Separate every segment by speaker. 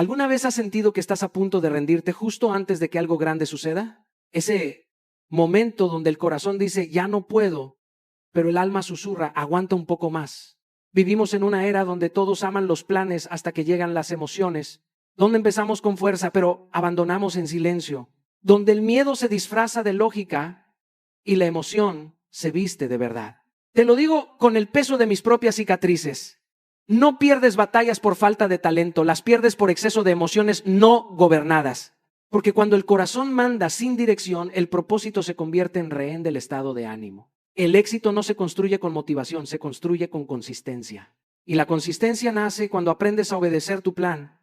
Speaker 1: ¿Alguna vez has sentido que estás a punto de rendirte justo antes de que algo grande suceda? Ese momento donde el corazón dice, ya no puedo, pero el alma susurra, aguanta un poco más. Vivimos en una era donde todos aman los planes hasta que llegan las emociones, donde empezamos con fuerza, pero abandonamos en silencio, donde el miedo se disfraza de lógica y la emoción se viste de verdad. Te lo digo con el peso de mis propias cicatrices. No pierdes batallas por falta de talento, las pierdes por exceso de emociones no gobernadas. Porque cuando el corazón manda sin dirección, el propósito se convierte en rehén del estado de ánimo. El éxito no se construye con motivación, se construye con consistencia. Y la consistencia nace cuando aprendes a obedecer tu plan.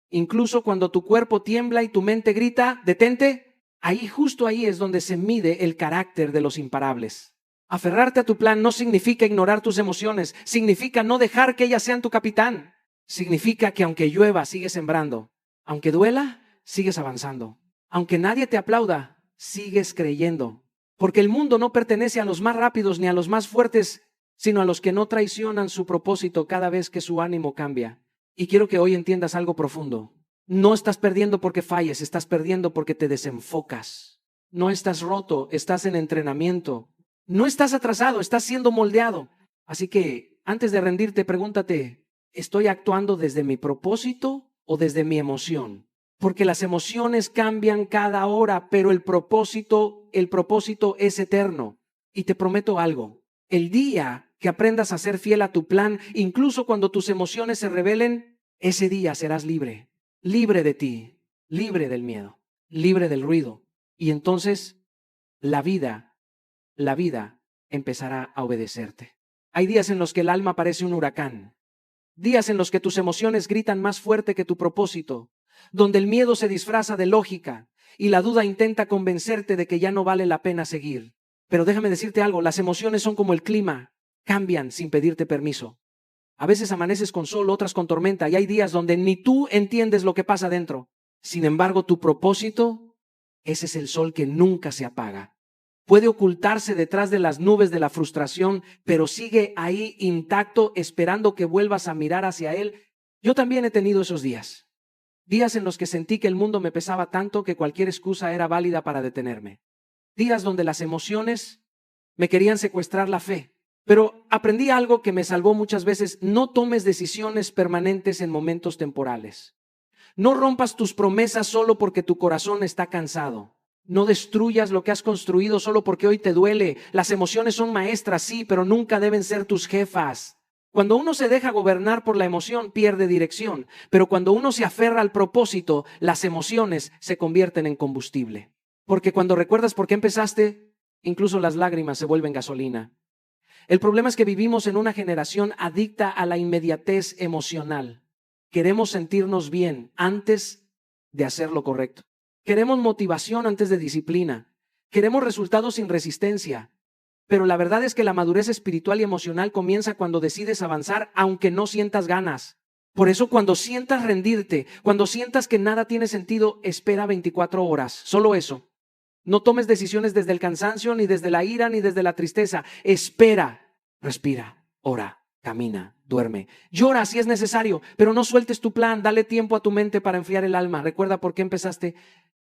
Speaker 1: Incluso cuando tu cuerpo tiembla y tu mente grita, detente, ahí, justo ahí es donde se mide el carácter de los imparables. Aferrarte a tu plan no significa ignorar tus emociones, significa no dejar que ellas sean tu capitán. Significa que aunque llueva, sigues sembrando. Aunque duela, sigues avanzando. Aunque nadie te aplauda, sigues creyendo. Porque el mundo no pertenece a los más rápidos ni a los más fuertes, sino a los que no traicionan su propósito cada vez que su ánimo cambia. Y quiero que hoy entiendas algo profundo. No estás perdiendo porque falles, estás perdiendo porque te desenfocas. No estás roto, estás en entrenamiento. No estás atrasado, estás siendo moldeado. Así que antes de rendirte, pregúntate, ¿estoy actuando desde mi propósito o desde mi emoción? Porque las emociones cambian cada hora, pero el propósito es eterno. Y te prometo algo, el día que aprendas a ser fiel a tu plan, incluso cuando tus emociones se rebelen, ese día serás libre, libre de ti, libre del miedo, libre del ruido. Y entonces la vida empezará a obedecerte. Hay días en los que el alma parece un huracán, días en los que tus emociones gritan más fuerte que tu propósito, donde el miedo se disfraza de lógica y la duda intenta convencerte de que ya no vale la pena seguir. Pero déjame decirte algo, las emociones son como el clima, cambian sin pedirte permiso. A veces amaneces con sol, otras con tormenta, y hay días donde ni tú entiendes lo que pasa dentro. Sin embargo, tu propósito, ese es el sol que nunca se apaga. Puede ocultarse detrás de las nubes de la frustración, pero sigue ahí intacto, esperando que vuelvas a mirar hacia él. Yo también he tenido esos días. Días en los que sentí que el mundo me pesaba tanto que cualquier excusa era válida para detenerme. Días donde las emociones me querían secuestrar la fe. Pero aprendí algo que me salvó muchas veces. No tomes decisiones permanentes en momentos temporales. No rompas tus promesas solo porque tu corazón está cansado. No destruyas lo que has construido solo porque hoy te duele. Las emociones son maestras, sí, pero nunca deben ser tus jefas. Cuando uno se deja gobernar por la emoción, pierde dirección. Pero cuando uno se aferra al propósito, las emociones se convierten en combustible. Porque cuando recuerdas por qué empezaste, incluso las lágrimas se vuelven gasolina. El problema es que vivimos en una generación adicta a la inmediatez emocional. Queremos sentirnos bien antes de hacer lo correcto. Queremos motivación antes de disciplina. Queremos resultados sin resistencia. Pero la verdad es que la madurez espiritual y emocional comienza cuando decides avanzar aunque no sientas ganas. Por eso cuando sientas rendirte, cuando sientas que nada tiene sentido, espera 24 horas. Solo eso. No tomes decisiones desde el cansancio, ni desde la ira, ni desde la tristeza. Espera, respira, ora, camina, duerme. Llora si es necesario, pero no sueltes tu plan. Dale tiempo a tu mente para enfriar el alma. Recuerda por qué empezaste.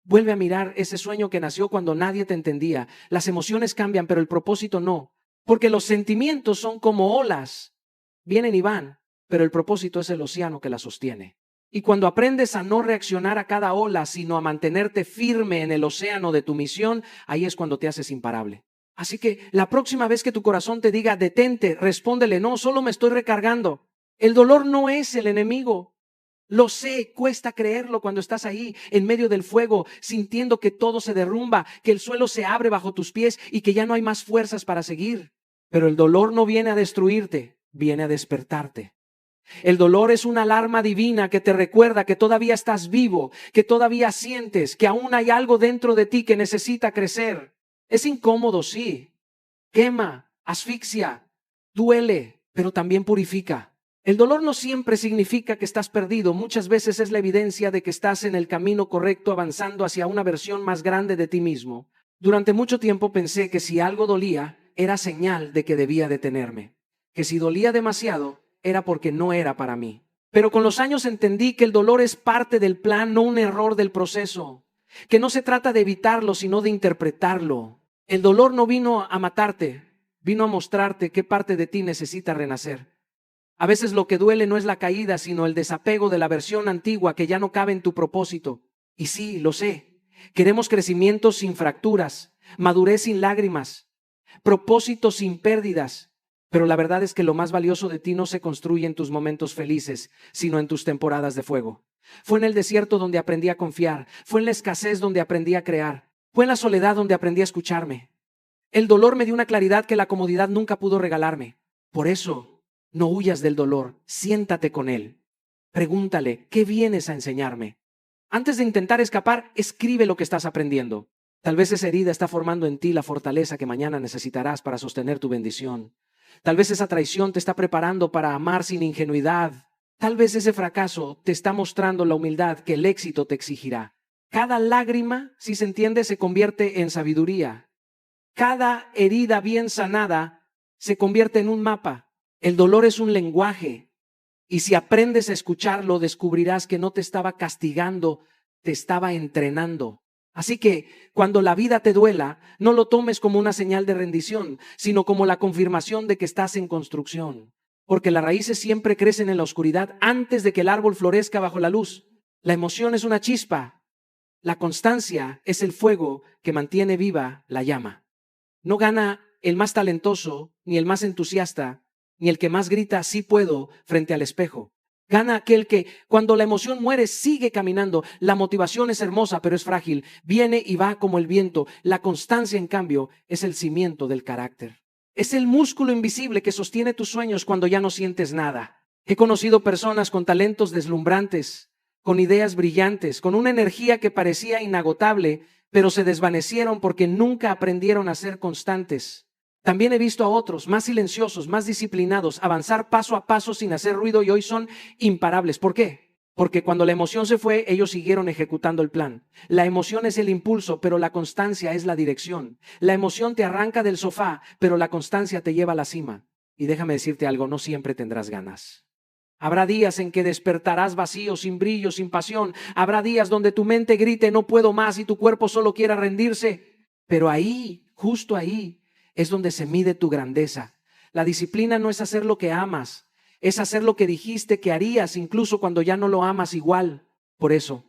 Speaker 1: Vuelve a mirar ese sueño que nació cuando nadie te entendía. Las emociones cambian, pero el propósito no. Porque los sentimientos son como olas. Vienen y van, pero el propósito es el océano que la sostiene. Y cuando aprendes a no reaccionar a cada ola, sino a mantenerte firme en el océano de tu misión, ahí es cuando te haces imparable. Así que la próxima vez que tu corazón te diga, detente, respóndele, no, solo me estoy recargando. El dolor no es el enemigo. Lo sé, cuesta creerlo cuando estás ahí en medio del fuego, sintiendo que todo se derrumba, que el suelo se abre bajo tus pies y que ya no hay más fuerzas para seguir. Pero el dolor no viene a destruirte, viene a despertarte. El dolor es una alarma divina que te recuerda que todavía estás vivo, que todavía sientes, que aún hay algo dentro de ti que necesita crecer. Es incómodo, sí. Quema, asfixia, duele, pero también purifica. El dolor no siempre significa que estás perdido. Muchas veces es la evidencia de que estás en el camino correcto, avanzando hacia una versión más grande de ti mismo. Durante mucho tiempo pensé que si algo dolía, era señal de que debía detenerme. Que si dolía demasiado, era porque no era para mí. Pero con los años entendí que el dolor es parte del plan, no un error del proceso. Que no se trata de evitarlo, sino de interpretarlo. El dolor no vino a matarte, vino a mostrarte qué parte de ti necesita renacer. A veces lo que duele no es la caída, sino el desapego de la versión antigua que ya no cabe en tu propósito. Y sí, lo sé, queremos crecimiento sin fracturas, madurez sin lágrimas, propósito sin pérdidas. Pero la verdad es que lo más valioso de ti no se construye en tus momentos felices, sino en tus temporadas de fuego. Fue en el desierto donde aprendí a confiar, fue en la escasez donde aprendí a crear, fue en la soledad donde aprendí a escucharme. El dolor me dio una claridad que la comodidad nunca pudo regalarme. Por eso, no huyas del dolor, siéntate con él. Pregúntale, ¿qué vienes a enseñarme? Antes de intentar escapar, escribe lo que estás aprendiendo. Tal vez esa herida está formando en ti la fortaleza que mañana necesitarás para sostener tu bendición. Tal vez esa traición te está preparando para amar sin ingenuidad. Tal vez ese fracaso te está mostrando la humildad que el éxito te exigirá. Cada lágrima, si se entiende, se convierte en sabiduría. Cada herida bien sanada se convierte en un mapa. El dolor es un lenguaje. Y si aprendes a escucharlo, descubrirás que no te estaba castigando, te estaba entrenando. Así que cuando la vida te duela, no lo tomes como una señal de rendición, sino como la confirmación de que estás en construcción. Porque las raíces siempre crecen en la oscuridad antes de que el árbol florezca bajo la luz. La emoción es una chispa. La constancia es el fuego que mantiene viva la llama. No gana el más talentoso, ni el más entusiasta, ni el que más grita sí puedo frente al espejo. Gana aquel que cuando la emoción muere sigue caminando. La motivación es hermosa pero es frágil. Viene y va como el viento. La constancia, en cambio, es el cimiento del carácter. Es el músculo invisible que sostiene tus sueños cuando ya no sientes nada. He conocido personas con talentos deslumbrantes, con ideas brillantes, con una energía que parecía inagotable, pero se desvanecieron porque nunca aprendieron a ser constantes. También he visto a otros más silenciosos, más disciplinados, avanzar paso a paso sin hacer ruido y hoy son imparables. ¿Por qué? Porque cuando la emoción se fue, ellos siguieron ejecutando el plan. La emoción es el impulso, pero la constancia es la dirección. La emoción te arranca del sofá, pero la constancia te lleva a la cima. Y déjame decirte algo, no siempre tendrás ganas. Habrá días en que despertarás vacío, sin brillo, sin pasión. Habrá días donde tu mente grite no puedo más y tu cuerpo solo quiera rendirse. Pero ahí, justo ahí, es donde se mide tu grandeza. La disciplina no es hacer lo que amas, es hacer lo que dijiste que harías incluso cuando ya no lo amas igual. Por eso,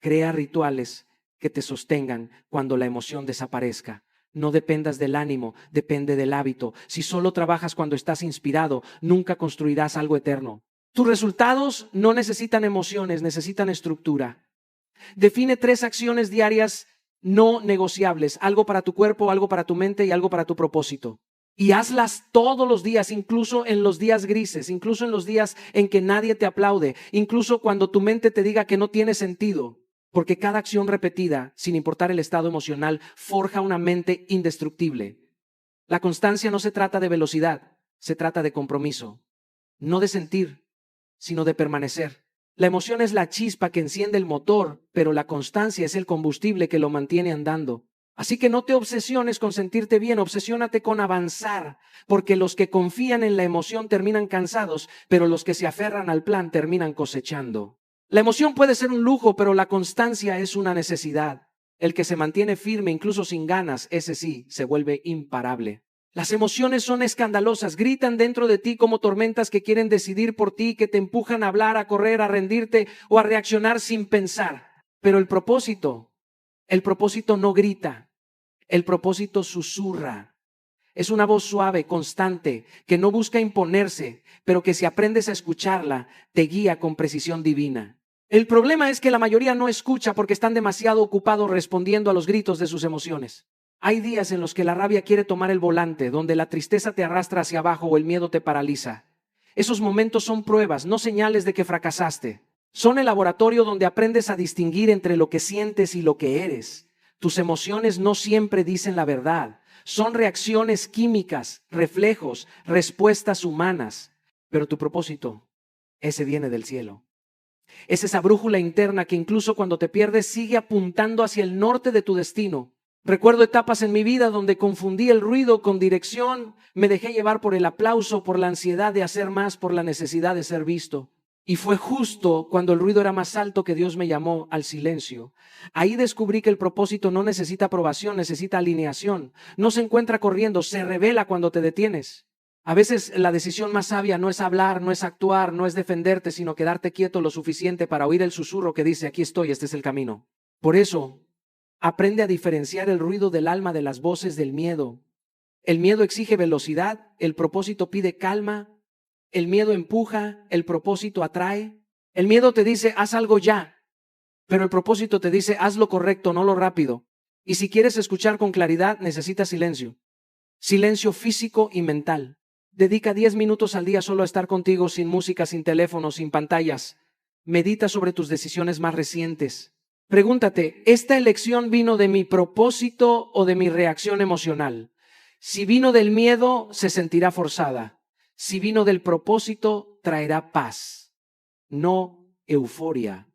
Speaker 1: crea rituales que te sostengan cuando la emoción desaparezca. No dependas del ánimo, depende del hábito. Si solo trabajas cuando estás inspirado, nunca construirás algo eterno. Tus resultados no necesitan emociones, necesitan estructura. Define 3 acciones diarias no negociables, algo para tu cuerpo, algo para tu mente y algo para tu propósito. Y hazlas todos los días, incluso en los días grises, incluso en los días en que nadie te aplaude, incluso cuando tu mente te diga que no tiene sentido. Porque cada acción repetida, sin importar el estado emocional, forja una mente indestructible. La constancia no se trata de velocidad, se trata de compromiso. No de sentir, sino de permanecer. La emoción es la chispa que enciende el motor, pero la constancia es el combustible que lo mantiene andando. Así que no te obsesiones con sentirte bien, obsesiónate con avanzar, porque los que confían en la emoción terminan cansados, pero los que se aferran al plan terminan cosechando. La emoción puede ser un lujo, pero la constancia es una necesidad. El que se mantiene firme, incluso sin ganas, ese sí, se vuelve imparable. Las emociones son escandalosas, gritan dentro de ti como tormentas que quieren decidir por ti, que te empujan a hablar, a correr, a rendirte o a reaccionar sin pensar. Pero el propósito no grita, el propósito susurra. Es una voz suave, constante, que no busca imponerse, pero que si aprendes a escucharla, te guía con precisión divina. El problema es que la mayoría no escucha porque están demasiado ocupados respondiendo a los gritos de sus emociones. Hay días en los que la rabia quiere tomar el volante, donde la tristeza te arrastra hacia abajo o el miedo te paraliza. Esos momentos son pruebas, no señales de que fracasaste. Son el laboratorio donde aprendes a distinguir entre lo que sientes y lo que eres. Tus emociones no siempre dicen la verdad. Son reacciones químicas, reflejos, respuestas humanas. Pero tu propósito, ese viene del cielo. Es esa brújula interna que incluso cuando te pierdes sigue apuntando hacia el norte de tu destino. Recuerdo etapas en mi vida donde confundí el ruido con dirección, me dejé llevar por el aplauso, por la ansiedad de hacer más, por la necesidad de ser visto. Y fue justo cuando el ruido era más alto que Dios me llamó al silencio. Ahí descubrí que el propósito no necesita aprobación, necesita alineación. No se encuentra corriendo, se revela cuando te detienes. A veces la decisión más sabia no es hablar, no es actuar, no es defenderte, sino quedarte quieto lo suficiente para oír el susurro que dice, aquí estoy, este es el camino. Por eso, aprende a diferenciar el ruido del alma de las voces del miedo. El miedo exige velocidad, el propósito pide calma. El miedo empuja, el propósito atrae. El miedo te dice, haz algo ya, pero el propósito te dice, haz lo correcto, no lo rápido. Y si quieres escuchar con claridad, necesitas silencio. Silencio físico y mental. Dedica 10 minutos al día solo a estar contigo, sin música, sin teléfono, sin pantallas. Medita sobre tus decisiones más recientes. Pregúntate, ¿esta elección vino de mi propósito o de mi reacción emocional? Si vino del miedo, se sentirá forzada. Si vino del propósito, traerá paz, no euforia,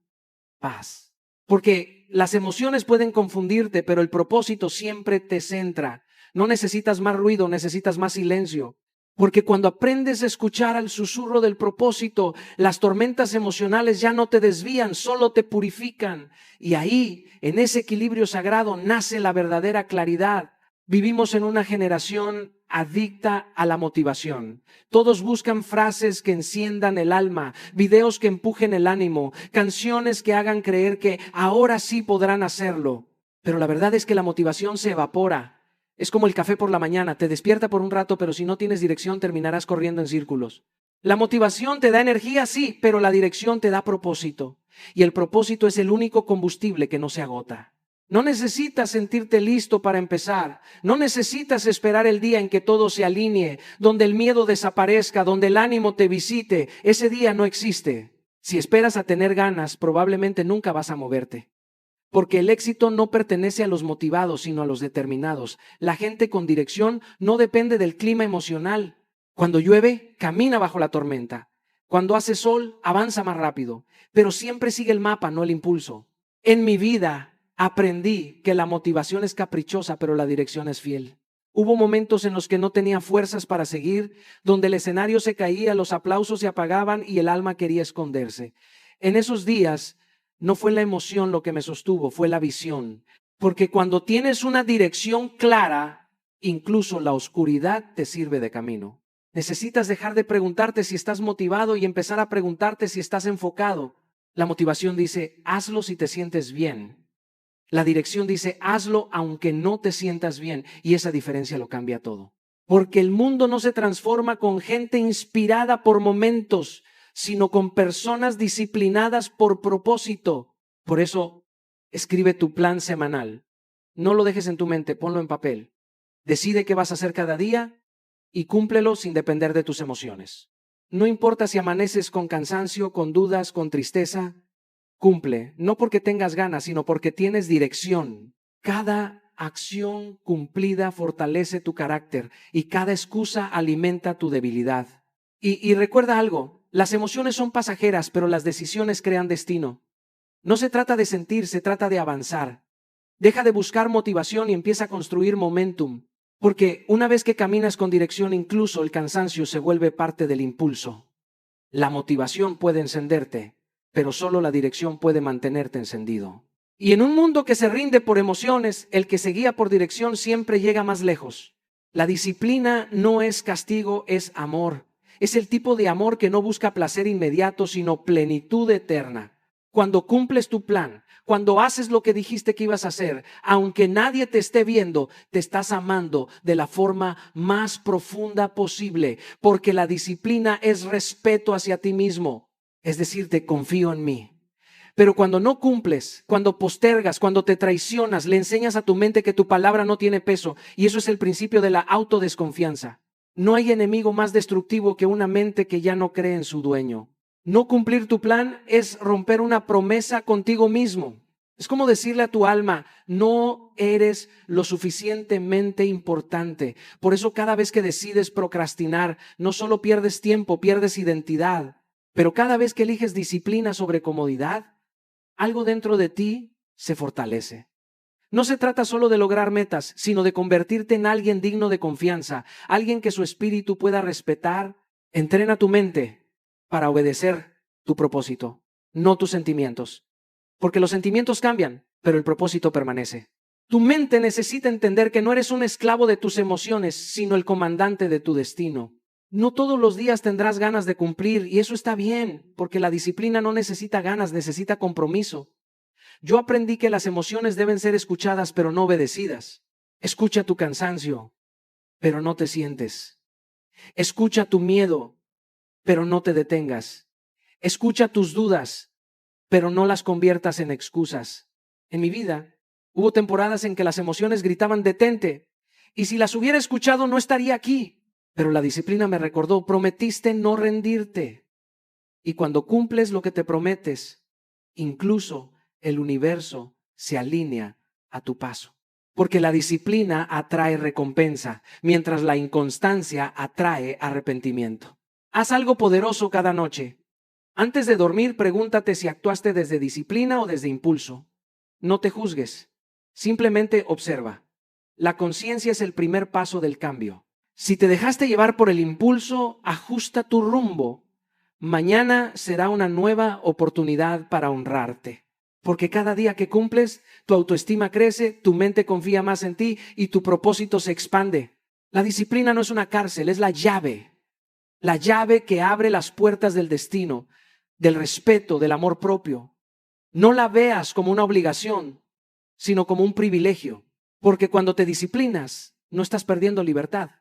Speaker 1: paz. Porque las emociones pueden confundirte, pero el propósito siempre te centra. No necesitas más ruido, necesitas más silencio. Porque cuando aprendes a escuchar al susurro del propósito, las tormentas emocionales ya no te desvían, solo te purifican. Y ahí, en ese equilibrio sagrado, nace la verdadera claridad. Vivimos en una generación adicta a la motivación. Todos buscan frases que enciendan el alma, videos que empujen el ánimo, canciones que hagan creer que ahora sí podrán hacerlo. Pero la verdad es que la motivación se evapora. Es como el café por la mañana, te despierta por un rato, pero si no tienes dirección terminarás corriendo en círculos. La motivación te da energía, sí, pero la dirección te da propósito. Y el propósito es el único combustible que no se agota. No necesitas sentirte listo para empezar. No necesitas esperar el día en que todo se alinee, donde el miedo desaparezca, donde el ánimo te visite. Ese día no existe. Si esperas a tener ganas, probablemente nunca vas a moverte. Porque el éxito no pertenece a los motivados, sino a los determinados. La gente con dirección no depende del clima emocional. Cuando llueve, camina bajo la tormenta. Cuando hace sol, avanza más rápido. Pero siempre sigue el mapa, no el impulso. En mi vida aprendí que la motivación es caprichosa, pero la dirección es fiel. Hubo momentos en los que no tenía fuerzas para seguir, donde el escenario se caía, los aplausos se apagaban y el alma quería esconderse. En esos días no fue la emoción lo que me sostuvo, fue la visión. Porque cuando tienes una dirección clara, incluso la oscuridad te sirve de camino. Necesitas dejar de preguntarte si estás motivado y empezar a preguntarte si estás enfocado. La motivación dice, hazlo si te sientes bien. La dirección dice, hazlo aunque no te sientas bien, y esa diferencia lo cambia todo. Porque el mundo no se transforma con gente inspirada por momentos, sino con personas disciplinadas por propósito. Por eso, escribe tu plan semanal. No lo dejes en tu mente, ponlo en papel. Decide qué vas a hacer cada día y cúmplelo sin depender de tus emociones. No importa si amaneces con cansancio, con dudas, con tristeza. Cumple, no porque tengas ganas, sino porque tienes dirección. Cada acción cumplida fortalece tu carácter y cada excusa alimenta tu debilidad. Y recuerda algo, las emociones son pasajeras, pero las decisiones crean destino. No se trata de sentir, se trata de avanzar. Deja de buscar motivación y empieza a construir momentum. Porque una vez que caminas con dirección, incluso el cansancio se vuelve parte del impulso. La motivación puede encenderte, pero solo la dirección puede mantenerte encendido. Y en un mundo que se rinde por emociones, el que se guía por dirección siempre llega más lejos. La disciplina no es castigo, es amor. Es el tipo de amor que no busca placer inmediato, sino plenitud eterna. Cuando cumples tu plan, cuando haces lo que dijiste que ibas a hacer, aunque nadie te esté viendo, te estás amando de la forma más profunda posible, porque la disciplina es respeto hacia ti mismo. Es decir, te confío en mí. Pero cuando no cumples, cuando postergas, cuando te traicionas, le enseñas a tu mente que tu palabra no tiene peso. Y eso es el principio de la autodesconfianza. No hay enemigo más destructivo que una mente que ya no cree en su dueño. No cumplir tu plan es romper una promesa contigo mismo. Es como decirle a tu alma, no eres lo suficientemente importante. Por eso cada vez que decides procrastinar, no solo pierdes tiempo, pierdes identidad. Pero cada vez que eliges disciplina sobre comodidad, algo dentro de ti se fortalece. No se trata solo de lograr metas, sino de convertirte en alguien digno de confianza, alguien que su espíritu pueda respetar. Entrena tu mente para obedecer tu propósito, no tus sentimientos. Porque los sentimientos cambian, pero el propósito permanece. Tu mente necesita entender que no eres un esclavo de tus emociones, sino el comandante de tu destino. No todos los días tendrás ganas de cumplir y eso está bien, porque la disciplina no necesita ganas, necesita compromiso. Yo aprendí que las emociones deben ser escuchadas, pero no obedecidas. Escucha tu cansancio, pero no te sientes. Escucha tu miedo, pero no te detengas. Escucha tus dudas, pero no las conviertas en excusas. En mi vida, hubo temporadas en que las emociones gritaban detente, y si las hubiera escuchado no estaría aquí. Pero la disciplina me recordó, prometiste no rendirte. Y cuando cumples lo que te prometes, incluso el universo se alinea a tu paso. Porque la disciplina atrae recompensa, mientras la inconstancia atrae arrepentimiento. Haz algo poderoso cada noche. Antes de dormir, pregúntate si actuaste desde disciplina o desde impulso. No te juzgues, simplemente observa. La conciencia es el primer paso del cambio. Si te dejaste llevar por el impulso, ajusta tu rumbo. Mañana será una nueva oportunidad para honrarte. Porque cada día que cumples, tu autoestima crece, tu mente confía más en ti y tu propósito se expande. La disciplina no es una cárcel, es la llave que abre las puertas del destino, del respeto, del amor propio. No la veas como una obligación, sino como un privilegio. Porque cuando te disciplinas, no estás perdiendo libertad,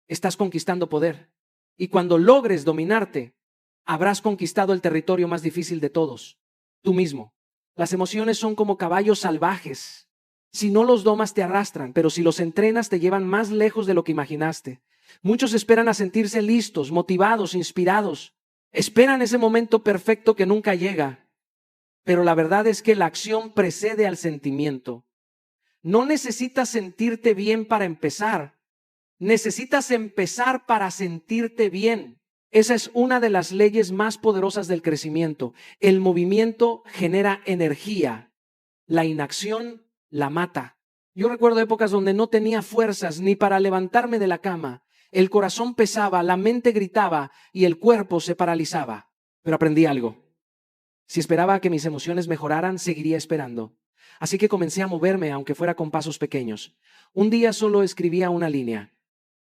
Speaker 1: estás conquistando poder. Y cuando logres dominarte, habrás conquistado el territorio más difícil de todos, tú mismo. Las emociones son como caballos salvajes. Si no los domas te arrastran, pero si los entrenas te llevan más lejos de lo que imaginaste. Muchos esperan a sentirse listos, motivados, inspirados. Esperan ese momento perfecto que nunca llega. Pero la verdad es que la acción precede al sentimiento. No necesitas sentirte bien para empezar. Necesitas empezar para sentirte bien. Esa es una de las leyes más poderosas del crecimiento. El movimiento genera energía. La inacción la mata. Yo recuerdo épocas donde no tenía fuerzas ni para levantarme de la cama. El corazón pesaba, la mente gritaba y el cuerpo se paralizaba. Pero aprendí algo. Si esperaba a que mis emociones mejoraran, seguiría esperando. Así que comencé a moverme, aunque fuera con pasos pequeños. Un día solo escribía una línea.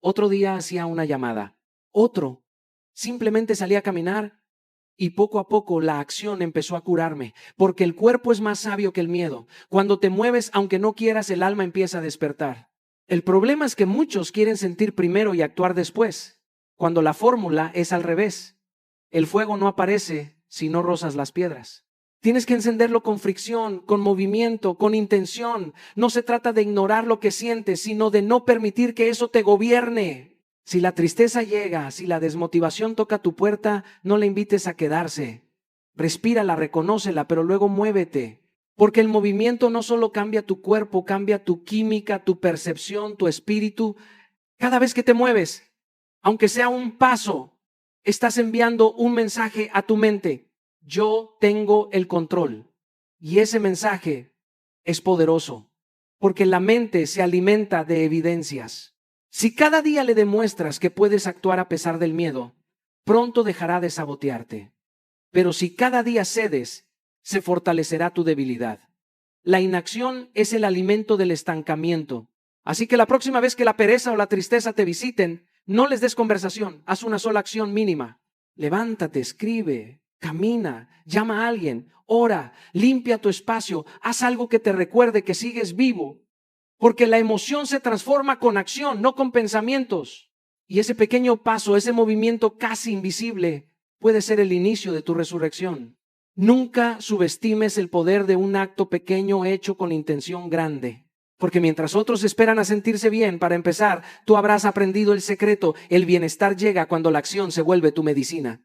Speaker 1: Otro día hacía una llamada. Otro. Simplemente salí a caminar y poco a poco la acción empezó a curarme, porque el cuerpo es más sabio que el miedo. Cuando te mueves, aunque no quieras, el alma empieza a despertar. El problema es que muchos quieren sentir primero y actuar después, cuando la fórmula es al revés. El fuego no aparece si no rozas las piedras. Tienes que encenderlo con fricción, con movimiento, con intención. No se trata de ignorar lo que sientes, sino de no permitir que eso te gobierne. Si la tristeza llega, si la desmotivación toca tu puerta, no la invites a quedarse. Respírala, reconócela, pero luego muévete. Porque el movimiento no solo cambia tu cuerpo, cambia tu química, tu percepción, tu espíritu. Cada vez que te mueves, aunque sea un paso, estás enviando un mensaje a tu mente. Yo tengo el control. Y ese mensaje es poderoso, porque la mente se alimenta de evidencias. Si cada día le demuestras que puedes actuar a pesar del miedo, pronto dejará de sabotearte. Pero si cada día cedes, se fortalecerá tu debilidad. La inacción es el alimento del estancamiento. Así que la próxima vez que la pereza o la tristeza te visiten, no les des conversación, haz una sola acción mínima. Levántate, escribe, camina, llama a alguien, ora, limpia tu espacio, haz algo que te recuerde que sigues vivo. Porque la emoción se transforma con acción, no con pensamientos. Y ese pequeño paso, ese movimiento casi invisible, puede ser el inicio de tu resurrección. Nunca subestimes el poder de un acto pequeño hecho con intención grande. Porque mientras otros esperan a sentirse bien para empezar, tú habrás aprendido el secreto. El bienestar llega cuando la acción se vuelve tu medicina.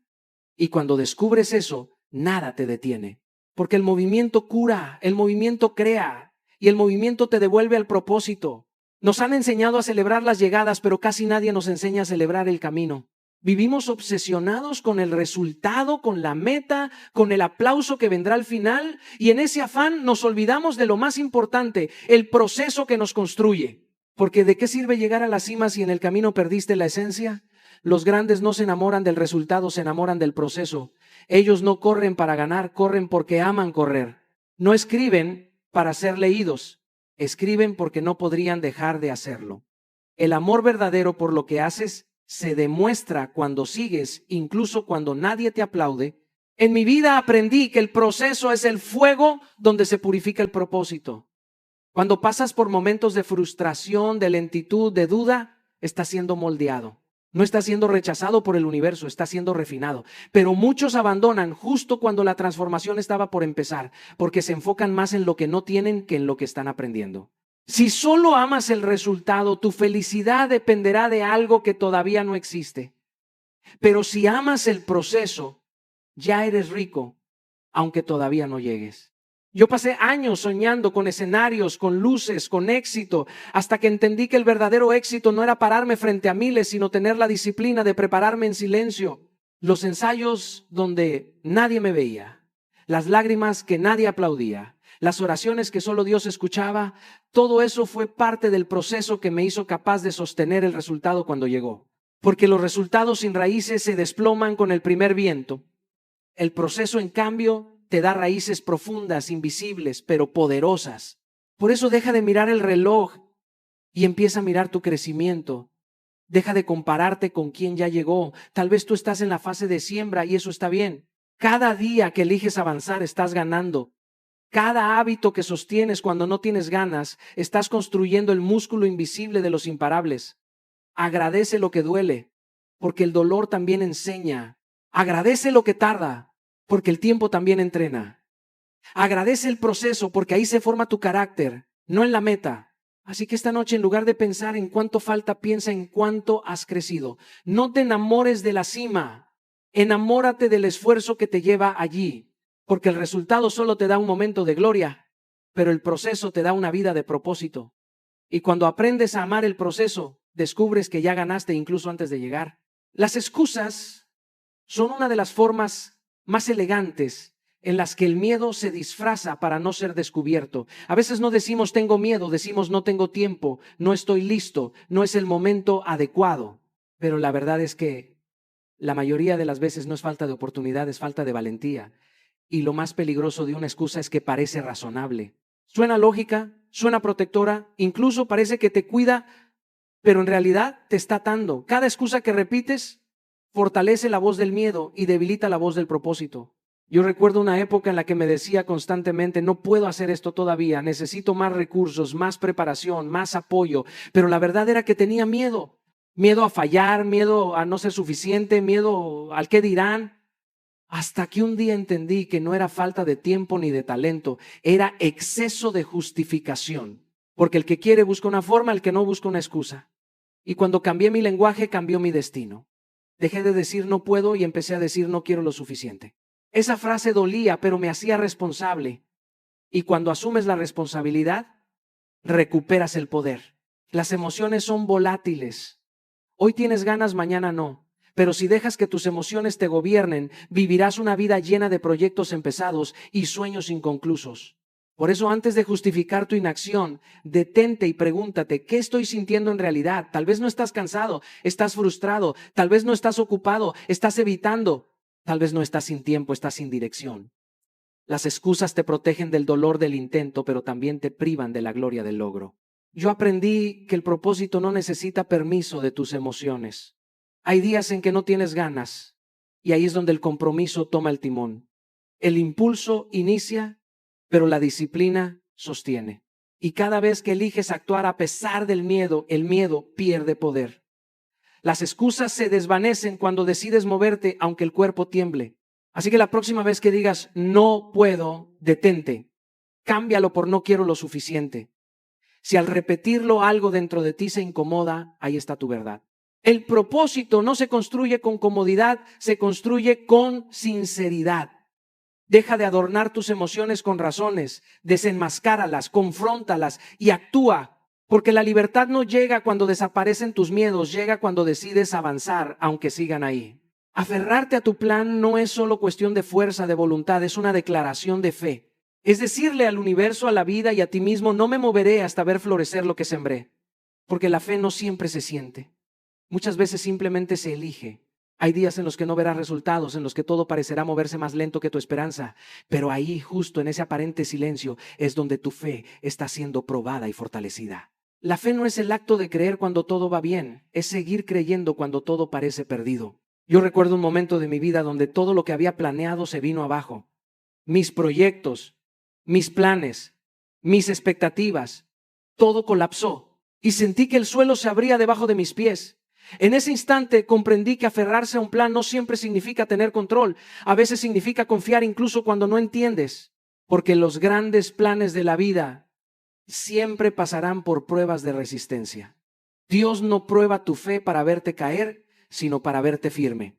Speaker 1: Y cuando descubres eso, nada te detiene. Porque el movimiento cura, el movimiento crea. Y el movimiento te devuelve al propósito. Nos han enseñado a celebrar las llegadas, pero casi nadie nos enseña a celebrar el camino. Vivimos obsesionados con el resultado, con la meta, con el aplauso que vendrá al final, y en ese afán nos olvidamos de lo más importante, el proceso que nos construye. Porque ¿de qué sirve llegar a la cima si en el camino perdiste la esencia? Los grandes no se enamoran del resultado, se enamoran del proceso. Ellos no corren para ganar, corren porque aman correr. No escriben para ser leídos, escriben porque no podrían dejar de hacerlo. El amor verdadero por lo que haces se demuestra cuando sigues, incluso cuando nadie te aplaude. En mi vida aprendí que el proceso es el fuego donde se purifica el propósito. Cuando pasas por momentos de frustración, de lentitud, de duda, estás siendo moldeado. No estás siendo rechazado por el universo, estás siendo refinado. Pero muchos abandonan justo cuando la transformación estaba por empezar, porque se enfocan más en lo que no tienen que en lo que están aprendiendo. Si solo amas el resultado, tu felicidad dependerá de algo que todavía no existe. Pero si amas el proceso, ya eres rico, aunque todavía no llegues. Yo pasé años soñando con escenarios, con luces, con éxito, hasta que entendí que el verdadero éxito no era pararme frente a miles, sino tener la disciplina de prepararme en silencio. Los ensayos donde nadie me veía, las lágrimas que nadie aplaudía, las oraciones que solo Dios escuchaba, todo eso fue parte del proceso que me hizo capaz de sostener el resultado cuando llegó. Porque los resultados sin raíces se desploman con el primer viento. El proceso, en cambio, te da raíces profundas, invisibles, pero poderosas. Por eso deja de mirar el reloj y empieza a mirar tu crecimiento. Deja de compararte con quien ya llegó. Tal vez tú estás en la fase de siembra y eso está bien. Cada día que eliges avanzar estás ganando. Cada hábito que sostienes cuando no tienes ganas, estás construyendo el músculo invisible de los imparables. Agradece lo que duele, porque el dolor también enseña. Agradece lo que tarda, porque el tiempo también entrena. Agradece el proceso, porque ahí se forma tu carácter, no en la meta. Así que esta noche, en lugar de pensar en cuánto falta, piensa en cuánto has crecido. No te enamores de la cima, enamórate del esfuerzo que te lleva allí, porque el resultado solo te da un momento de gloria, pero el proceso te da una vida de propósito. Y cuando aprendes a amar el proceso, descubres que ya ganaste incluso antes de llegar. Las excusas son una de las formas más elegantes en las que el miedo se disfraza para no ser descubierto. A veces no decimos tengo miedo, decimos no tengo tiempo, no estoy listo, no es el momento adecuado. Pero la verdad es que la mayoría de las veces no es falta de oportunidad, es falta de valentía. Y lo más peligroso de una excusa es que parece razonable. Suena lógica, suena protectora, incluso parece que te cuida, pero en realidad te está atando. Cada excusa que repites fortalece la voz del miedo y debilita la voz del propósito. Yo recuerdo una época en la que me decía constantemente, no puedo hacer esto todavía, necesito más recursos, más preparación, más apoyo, pero la verdad era que tenía miedo. Miedo a fallar, miedo a no ser suficiente, miedo al qué dirán. Hasta que un día entendí que no era falta de tiempo ni de talento, era exceso de justificación. Porque el que quiere busca una forma, el que no busca una excusa. Y cuando cambié mi lenguaje, cambió mi destino. Dejé de decir no puedo y empecé a decir no quiero lo suficiente. Esa frase dolía, pero me hacía responsable. Y cuando asumes la responsabilidad, recuperas el poder. Las emociones son volátiles. Hoy tienes ganas, mañana no. Pero si dejas que tus emociones te gobiernen, vivirás una vida llena de proyectos empezados y sueños inconclusos. Por eso, antes de justificar tu inacción, detente y pregúntate, ¿qué estoy sintiendo en realidad? Tal vez no estás cansado, estás frustrado, tal vez no estás ocupado, estás evitando, tal vez no estás sin tiempo, estás sin dirección. Las excusas te protegen del dolor del intento, pero también te privan de la gloria del logro. Yo aprendí que el propósito no necesita permiso de tus emociones. Hay días en que no tienes ganas y ahí es donde el compromiso toma el timón. El impulso inicia, pero la disciplina sostiene. Y cada vez que eliges actuar a pesar del miedo, el miedo pierde poder. Las excusas se desvanecen cuando decides moverte aunque el cuerpo tiemble. Así que la próxima vez que digas no puedo, detente. Cámbialo por no quiero lo suficiente. Si al repetirlo algo dentro de ti se incomoda, ahí está tu verdad. El propósito no se construye con comodidad, se construye con sinceridad. Deja de adornar tus emociones con razones, desenmascáralas, confróntalas y actúa. Porque la libertad no llega cuando desaparecen tus miedos, llega cuando decides avanzar, aunque sigan ahí. Aferrarte a tu plan no es solo cuestión de fuerza, de voluntad, es una declaración de fe. Es decirle al universo, a la vida y a ti mismo, no me moveré hasta ver florecer lo que sembré. Porque la fe no siempre se siente. Muchas veces simplemente se elige. Hay días en los que no verás resultados, en los que todo parecerá moverse más lento que tu esperanza, pero ahí, justo en ese aparente silencio, es donde tu fe está siendo probada y fortalecida. La fe no es el acto de creer cuando todo va bien, es seguir creyendo cuando todo parece perdido. Yo recuerdo un momento de mi vida donde todo lo que había planeado se vino abajo. Mis proyectos, mis planes, mis expectativas, todo colapsó y sentí que el suelo se abría debajo de mis pies. En ese instante comprendí que aferrarse a un plan no siempre significa tener control. A veces significa confiar incluso cuando no entiendes, porque los grandes planes de la vida siempre pasarán por pruebas de resistencia. Dios no prueba tu fe para verte caer, sino para verte firme.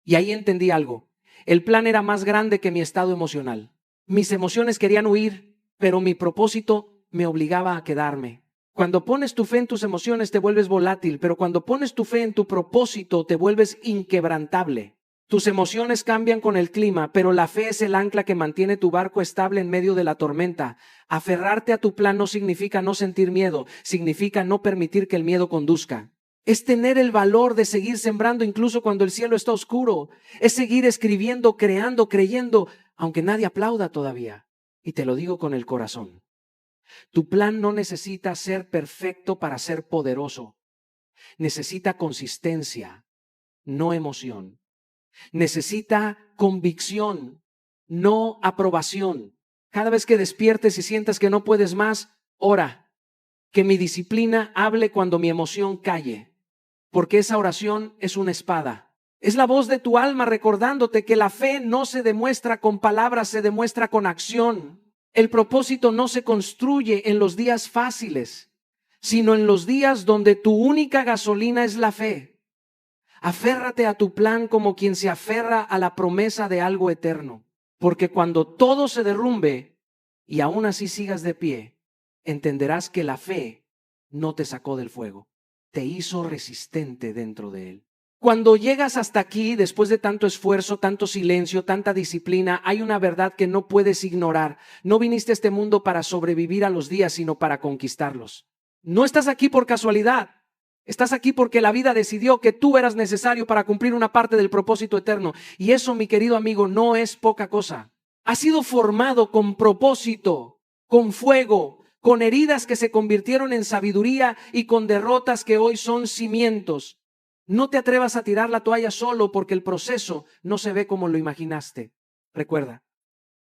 Speaker 1: Y ahí entendí algo. El plan era más grande que mi estado emocional. Mis emociones querían huir, pero mi propósito me obligaba a quedarme. Cuando pones tu fe en tus emociones te vuelves volátil, pero cuando pones tu fe en tu propósito te vuelves inquebrantable. Tus emociones cambian con el clima, pero la fe es el ancla que mantiene tu barco estable en medio de la tormenta. Aferrarte a tu plan no significa no sentir miedo, significa no permitir que el miedo conduzca. Es tener el valor de seguir sembrando incluso cuando el cielo está oscuro. Es seguir escribiendo, creando, creyendo, aunque nadie aplauda todavía. Y te lo digo con el corazón. Tu plan no necesita ser perfecto para ser poderoso. Necesita consistencia, no emoción. Necesita convicción, no aprobación. Cada vez que despiertes y sientas que no puedes más, ora. Que mi disciplina hable cuando mi emoción calle. Porque esa oración es una espada. Es la voz de tu alma recordándote que la fe no se demuestra con palabras, se demuestra con acción. El propósito no se construye en los días fáciles, sino en los días donde tu única gasolina es la fe. Aférrate a tu plan como quien se aferra a la promesa de algo eterno, porque cuando todo se derrumbe y aún así sigas de pie, entenderás que la fe no te sacó del fuego, te hizo resistente dentro de él. Cuando llegas hasta aquí, después de tanto esfuerzo, tanto silencio, tanta disciplina, hay una verdad que no puedes ignorar. No viniste a este mundo para sobrevivir a los días, sino para conquistarlos. No estás aquí por casualidad. Estás aquí porque la vida decidió que tú eras necesario para cumplir una parte del propósito eterno. Y eso, mi querido amigo, no es poca cosa. Has sido formado con propósito, con fuego, con heridas que se convirtieron en sabiduría y con derrotas que hoy son cimientos. No te atrevas a tirar la toalla solo porque el proceso no se ve como lo imaginaste. Recuerda,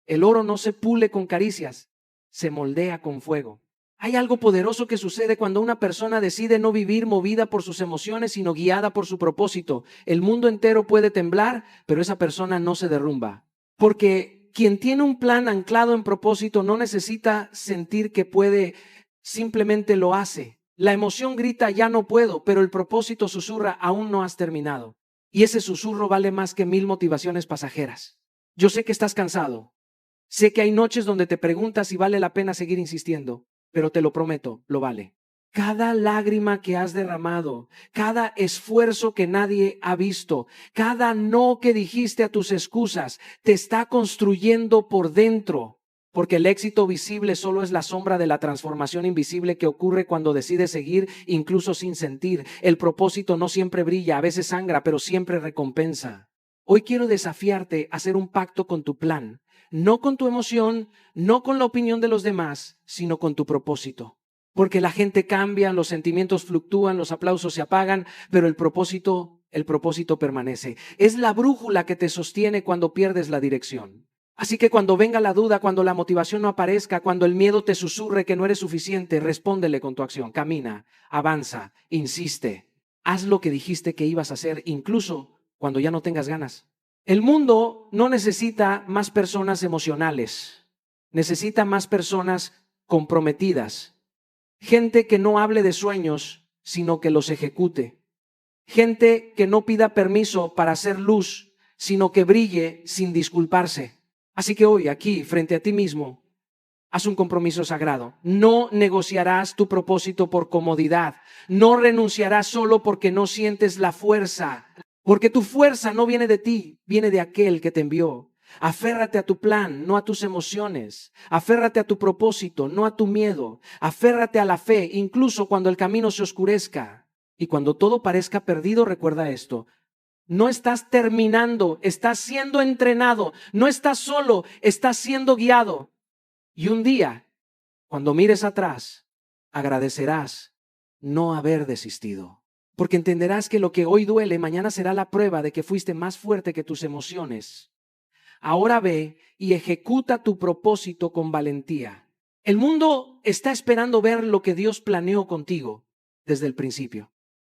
Speaker 1: el oro no se pule con caricias, se moldea con fuego. Hay algo poderoso que sucede cuando una persona decide no vivir movida por sus emociones, sino guiada por su propósito. El mundo entero puede temblar, pero esa persona no se derrumba. Porque quien tiene un plan anclado en propósito no necesita sentir que puede, simplemente lo hace. La emoción grita, ya no puedo, pero el propósito susurra, aún no has terminado. Y ese susurro vale más que 1000 motivaciones pasajeras. Yo sé que estás cansado. Sé que hay noches donde te preguntas si vale la pena seguir insistiendo, pero te lo prometo, lo vale. Cada lágrima que has derramado, cada esfuerzo que nadie ha visto, cada no que dijiste a tus excusas, te está construyendo por dentro. Porque el éxito visible solo es la sombra de la transformación invisible que ocurre cuando decides seguir incluso sin sentir. El propósito no siempre brilla, a veces sangra, pero siempre recompensa. Hoy quiero desafiarte a hacer un pacto con tu plan. No con tu emoción, no con la opinión de los demás, sino con tu propósito. Porque la gente cambia, los sentimientos fluctúan, los aplausos se apagan, pero el propósito permanece. Es la brújula que te sostiene cuando pierdes la dirección. Así que cuando venga la duda, cuando la motivación no aparezca, cuando el miedo te susurre que no eres suficiente, respóndele con tu acción. Camina, avanza, insiste. Haz lo que dijiste que ibas a hacer, incluso cuando ya no tengas ganas. El mundo no necesita más personas emocionales, necesita más personas comprometidas. Gente que no hable de sueños, sino que los ejecute. Gente que no pida permiso para hacer luz, sino que brille sin disculparse. Así que hoy, aquí, frente a ti mismo, haz un compromiso sagrado. No negociarás tu propósito por comodidad. No renunciarás solo porque no sientes la fuerza. Porque tu fuerza no viene de ti, viene de aquel que te envió. Aférrate a tu plan, no a tus emociones. Aférrate a tu propósito, no a tu miedo. Aférrate a la fe, incluso cuando el camino se oscurezca. Y cuando todo parezca perdido, recuerda esto. No estás terminando, estás siendo entrenado. No estás solo, estás siendo guiado. Y un día, cuando mires atrás, agradecerás no haber desistido. Porque entenderás que lo que hoy duele, mañana será la prueba de que fuiste más fuerte que tus emociones. Ahora ve y ejecuta tu propósito con valentía. El mundo está esperando ver lo que Dios planeó contigo desde el principio.